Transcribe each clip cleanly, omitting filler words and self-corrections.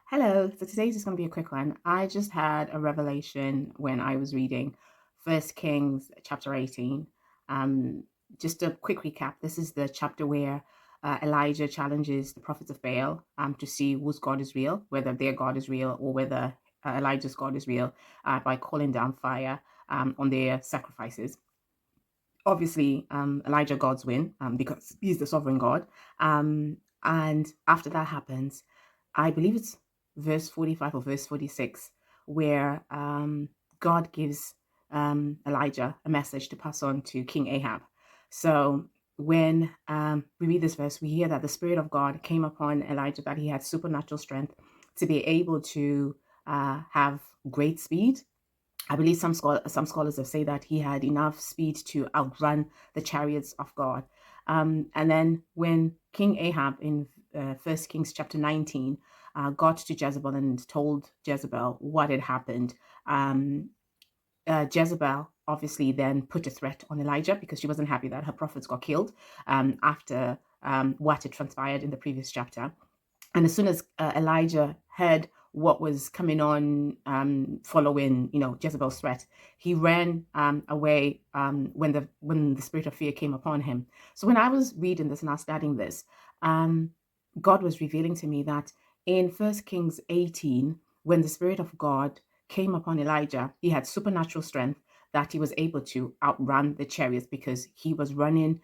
Hello. So today's just going to be a quick one. I just had a revelation when I was reading First Kings chapter 18. Um, just a quick recap. This is the chapter where Elijah challenges the prophets of Baal to see whose God is real, whether their God is real or whether Elijah's God is real, by calling down fire on their sacrifices. Obviously, Elijah God's win because he's the sovereign God. And after that happens, I believe it's verse 45 or verse 46, where God gives Elijah a message to pass on to King Ahab. So when we read this verse, we hear that the Spirit of God came upon Elijah, that he had supernatural strength to be able to have great speed. I believe some scholars have said that he had enough speed to outrun the chariots of God. And then when King Ahab in 1 Kings chapter 19 got to Jezebel and told Jezebel what had happened, um, Jezebel obviously then put a threat on Elijah because she wasn't happy that her prophets got killed after what had transpired in the previous chapter. And as soon as Elijah heard what was coming on following, Jezebel's threat, he ran away when the spirit of fear came upon him. So when I was reading this and I was studying this, God was revealing to me that in 1 Kings 18, when the Spirit of God came upon Elijah, he had supernatural strength that he was able to outrun the chariots because he was running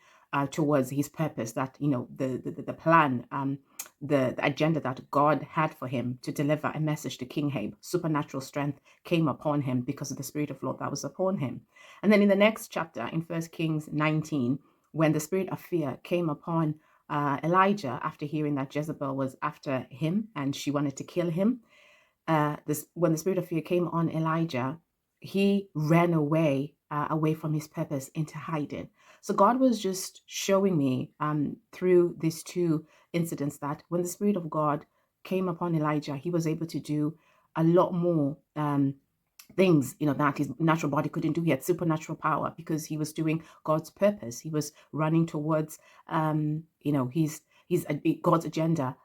towards his purpose, that, the plan, the agenda that God had for him to deliver a message to King Ahab. Supernatural strength came upon him because of the Spirit of Lord that was upon him. And then in the next chapter, in 1 Kings 19, when the Spirit of fear came upon Elijah after hearing that Jezebel was after him and she wanted to kill him, when the Spirit of fear came on Elijah, he ran away from his purpose into hiding. So God was just showing me through these two incidents that when the Spirit of God came upon Elijah, he was able to do a lot more things, that his natural body couldn't do. He had supernatural power because he was doing God's purpose. He was running towards, his God's agenda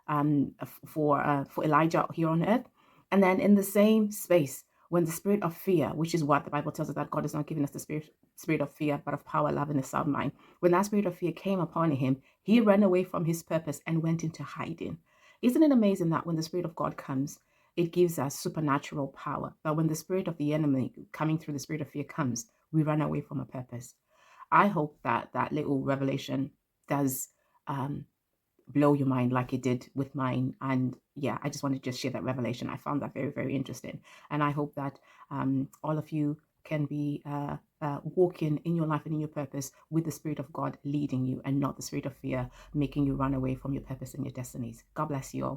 for Elijah here on earth. And then in the same space, when the spirit of fear, which is what the Bible tells us that God has not given us the spirit of fear, but of power, love, and a sound mind. When that spirit of fear came upon him, he ran away from his purpose and went into hiding. Isn't it amazing that when the Spirit of God comes, it gives us supernatural power? But when the spirit of the enemy coming through the spirit of fear comes, we run away from a purpose. I hope that that little revelation does blow your mind like it did with mine. And yeah, I just wanted to just share that revelation. I found that very, very interesting. And I hope that all of you can be walking in your life and in your purpose with the Spirit of God leading you and not the spirit of fear making you run away from your purpose and your destinies. God bless you all.